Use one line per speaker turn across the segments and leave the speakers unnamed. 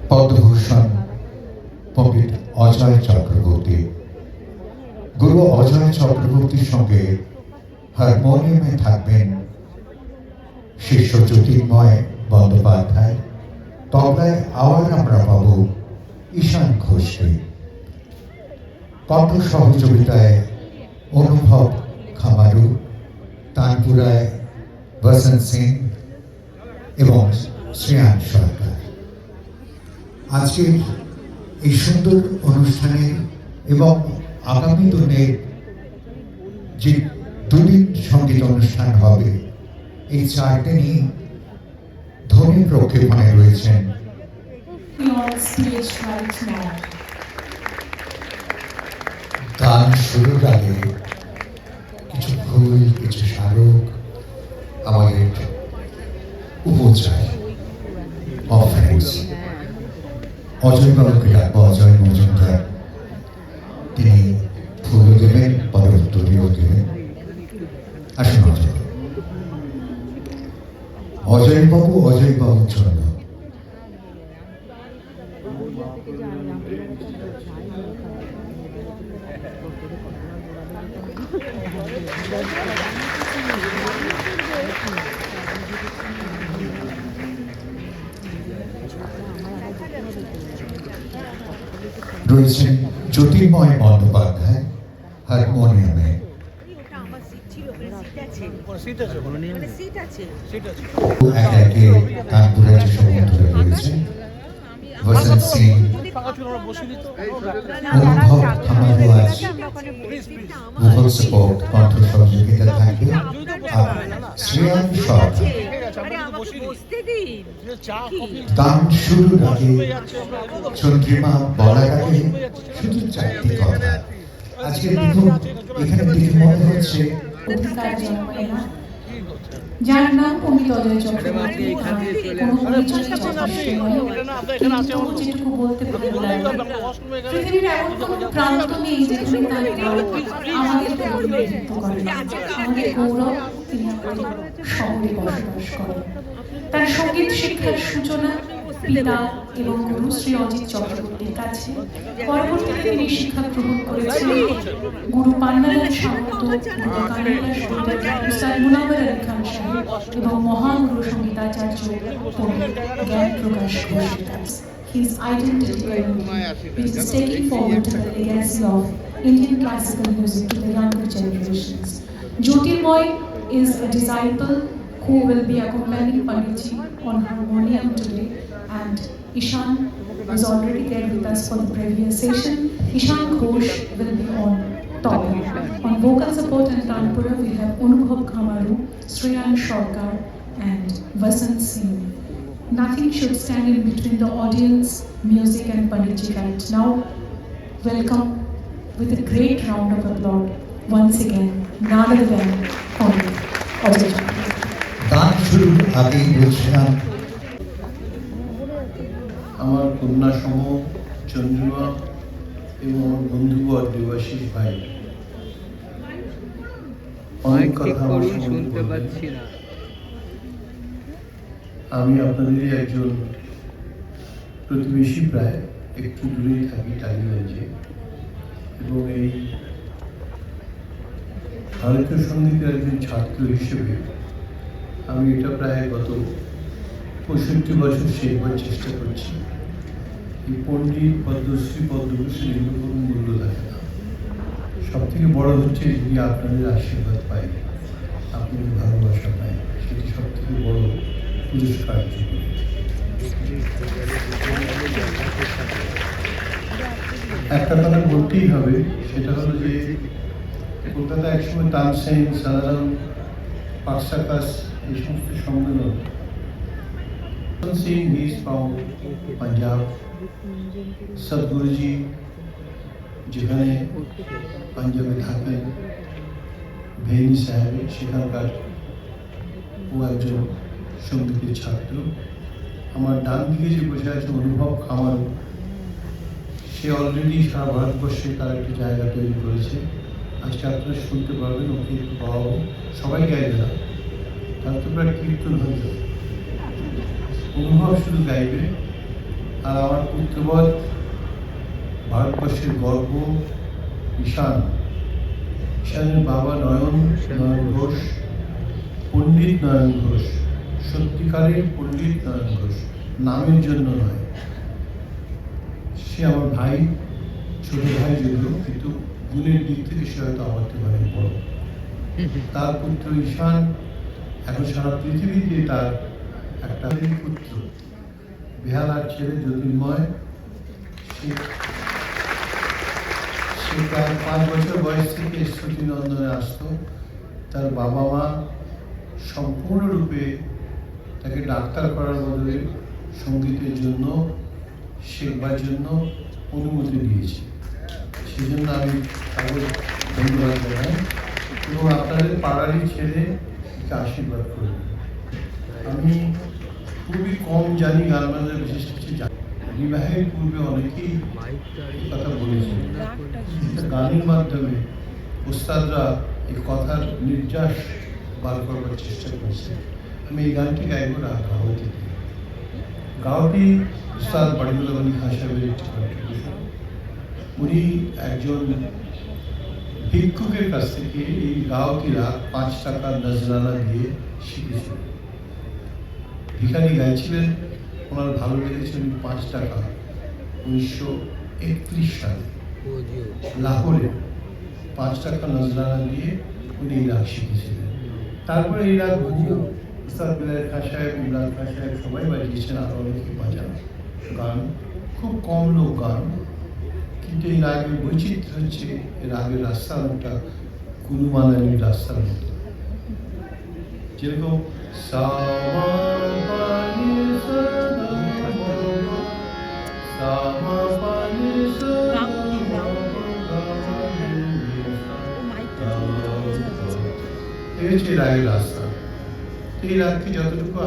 পদ্মভূষণ পণ্ডিত অজয় চক্রবর্তী। গুরু অজয় চক্রবর্তীর সঙ্গে হারমোনিয়ামে থাকবেন শিষ্য জ্যোতির্ময় বন্দ্যোপাধ্যায়। তবলায় আবার আমরা পাব ঈশান ঘোষকে। কণ্ঠ সহযোগিতায় অনুভব খামারু, তানপুরায় বসন্ত সিং এবং শ্রেয়ান সরকার। আজকের এই সুন্দর অনুষ্ঠানে এবং আগামী দিনে যে দুদিন সঙ্গীত অনুষ্ঠান হবে, এই চারটে নিয়ে ধ্বনি প্রক্ষেপণে রয়েছেন গান শুরুর আগে কিছু ফুল, কিছু স্মারক আমাদের উপচায়। অজয় বাবুকে ডাকবো, অজয় মজুমদার। তিনি ফুলও দেবেন, পরে উত্তরীয় দেবেন। আসুন অজয় বাবু, অজয় বাবুর জন্য রয়েছেন জ্যোতির্ময় বন্দ্যোপাধ্যায় হারমোনিয়ামে। একে একে তানপুরের যে সমন্বয় রয়েছেন বসন্ত সিং, অনুভব খামারু আজ ভোকাল সাপোর্ট, কণ্ঠ সহযোগিতা থাকবে। আর শ্রেয়ান সরকার গান শুরুর আগে চন্দ্রিমা বলার আগে শুধু চারটি কথা। আজকে দেখুন এখানে দেখে মনে হচ্ছে
যার নাম পণ্ডিত অজয় চক্রবর্তী, যেটুকু বলতে পৃথিবীর এমন কোন প্রান্ত নেই যেখানে তার আমাদের প্রতিনিধিত্ব করে। আমাদের গৌরব, তিনি আমাদের শহরে বসবাস করেন। তার সঙ্গীত শিক্ষার সূচনা পিতা এবং গুরু শ্রী অজিত চক্রবর্তীর কাছে। পরবর্তীতে তিনি শিক্ষা গ্রহণ করেছিলেন গুরু পান্নালাল সামন্ত, উস্তাদ মুনাওয়ার আলী খান সাহেব এবং মহাগুরু সঙ্গীতাচার্য পণ্ডিত জ্ঞান প্রকাশ ঘোষের কাছে। His identity is taking forward the legacy of Indian classical music to the younger generations. Jyotirmoy is a disciple who will be accompanying Panditji on harmonium today, and Ishan was already there with us for the previous session. Ishan Ghosh will be on tabla. On vocal support and tanpura we have Anubhav Khamaru, Shreyan Sarkar and Vasant Singh. Nothing should stand in between the audience, music and Panditji right now. Welcome with a great round of applause once again, none other than Pandit Ajay.
গান শুরুর আগেই বলছিলাম
আমার কন্যা সম চন্দ্রিমা এবং আমার বন্ধুবর দেবাশিস ভাই অনেক কথা শুনতে পাচ্ছি না। আমি আপনাদেরই একজন প্রতিবেশী, প্রায় একটু দূরেই থাকি টালিগঞ্জে, এবং এই ভারতীয় সঙ্গীতের একজন ছাত্র হিসেবে আমি এটা প্রায় গত 65 বছর শেখবার চেষ্টা করছি। এই পণ্ডিত, পদ্মশ্রী, পদ্মভূষণ এগুলো কোনো মূল্য থাকে না। সব থেকে বড় হচ্ছে যদি আপনাদের আশীর্বাদ পাই, আপনাদের ভালোবাসা পাই, সেটি সব থেকে বড় পুরস্কার জীবনে। একটা কথা বলতেই হবে, সেটা হলো যে কলকাতা একসময় তানসেন, সাধারণ, পাকসাকাস এই সমস্ত সম্মেলন। Singh he is from Punjab. সদগুরুজি যেখানে পাঞ্জাবে থাকেন, ভেনি সাহেব, সেখানকার ও একজন সঙ্গীতের ছাত্র। আমার ডান দিকে যে বসে আছে অনুভব খামারু, সে অলরেডি সারা ভারতবর্ষে তার একটা জায়গা তৈরি করেছে। আজকে আপনারা শুনতে পারবেন, ওকে একটু পাওয়াবো। সবাই গাইবে না, তার তো প্রায় কীর্তন হয়ে যাবে। অনুভব শুধু গাইবে, আর আমার পুত্রবধ ভারতবর্ষের গর্ব ঈশানের বাবা নয়ন ঘোষ, পণ্ডিত নয়ন ঘোষ, সত্যিকারের পণ্ডিত নয়ন ঘোষ, নামের জন্য নয়। সে আমার ভাই, ছোট ভাই যদিও, কিন্তু গুণের দিক থেকে সে হয়তো আমার থেকে অনেক বড়। তার পুত্র ঈশান এখন সারা পৃথিবীতে তার একটা পুত্র, বেহালার ছেলে জ্যোতির্ময়। সে তার 5 বছর বয়স থেকে শ্রুতিনন্দনে আসতো। তার বাবা মা সম্পূর্ণরূপে তাকে ডাক্তার করার বদলে সঙ্গীতের জন্য শেখবার জন্য অনুমতি দিয়েছে। সেই জন্য আমি তাদের ধন্যবাদ জানাই এবং আপনাদের পাড়ারই ছেলে আশীর্বাদ করবেন। আমি খুবই কম জানি, গান বাজনা বিশেষ কিছু জানি। বিবাহের পূর্বে অনেকেই কথা বলেছেন, গানের মাধ্যমে ওস্তাদরা এই কথার নির্যাস বার করবার চেষ্টা করছে। আমি এই গানটি গাইব রাগ গাওয়াতে। গাওয়াটি ওস্তাদ বাড়িগুলো আলী খান সাহেবের একটি কন্ট্রিবিউশন। উনি একজন ভিক্ষুকের কাছ থেকে এই গাওয়াটিরা 5 টাকা নজরানা দিয়ে শিখেছিলেন। ভিখারি গাইছিলেন, ওনার ভালো লেগেছে। উনি 5 টাকা 1931 সালে লাহোরে 5 টাকা নজরানা দিয়ে উনি এই রাগ শিখেছিলেন। তারপরে এই রাগ উস্তাদ বিলাল খান সাহেব, ইমরান খান সাহেব সবাই বাজিয়েছেন, আরো অনেকে বাজান। গান খুব কম লোক গান, কিন্তু এই রাগের বৈচিত্র্য হচ্ছে এই রাগের রাস্তার একটা কুলুমালানির রাস্তার মতো। যেরকম এই হচ্ছে রাগের রাস্তা। এই রাগকে যতটুকু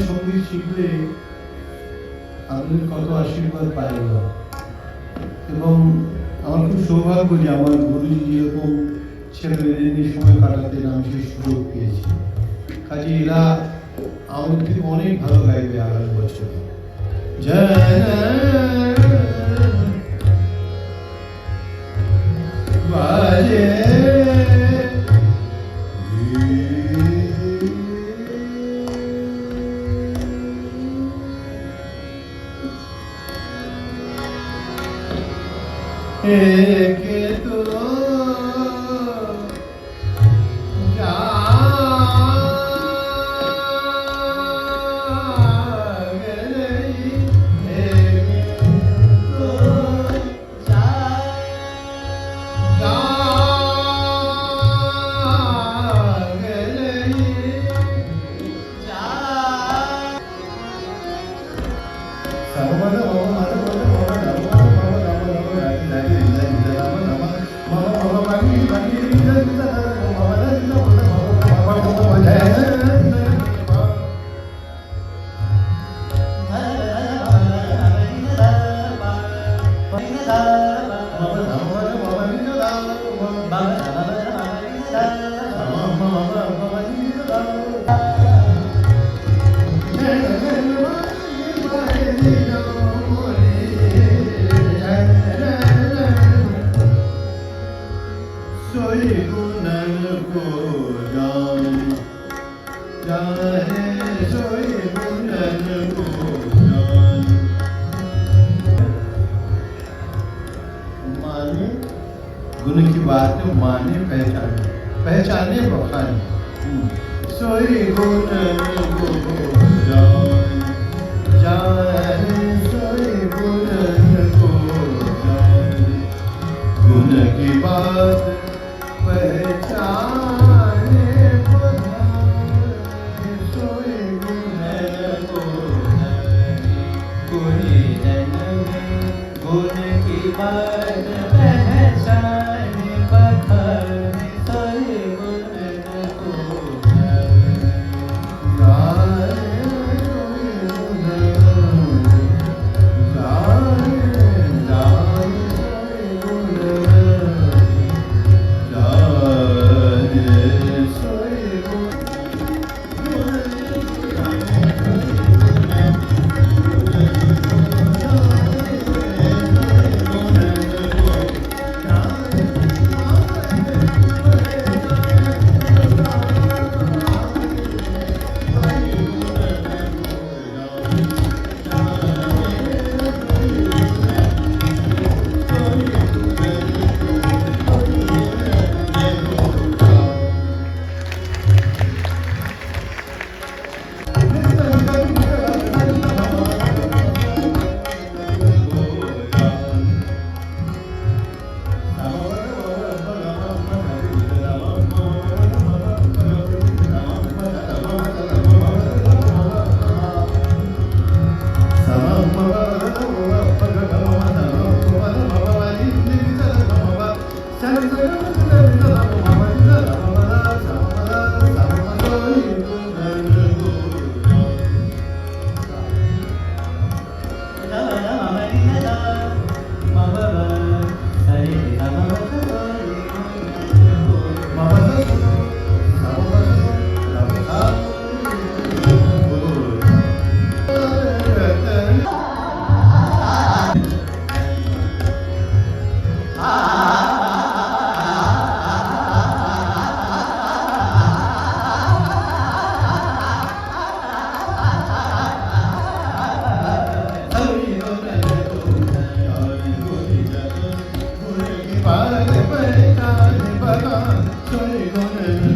সঙ্গীত শিখলে আপনাদের কত আশীর্বাদ পাইল এবং আমার খুব সৌভাগ্য যে আমার গুরুজি যেরকম ছেলেমেয়েদের নিয়ে সময় কাটাতেন আমি সেই সুযোগ পেয়েছি। কাজে এরা আমাদের থেকে অনেক ভালো গাইবে আগামী বছরে। বাজে एक तो जाग रही, एक तो जाग रही, सोई गुनन को जान जाने सोई गुनन को जान माने गुण की बात माने पहचाने पहचाने बखाने सोई गुनन को जान जाने सोई गुनन को जान गुण की बात पहचाने बखाने सोई गुनन को कोई जन में गुण की बात पहचाने बखाने सोई गुनन को ঘরে ঘরে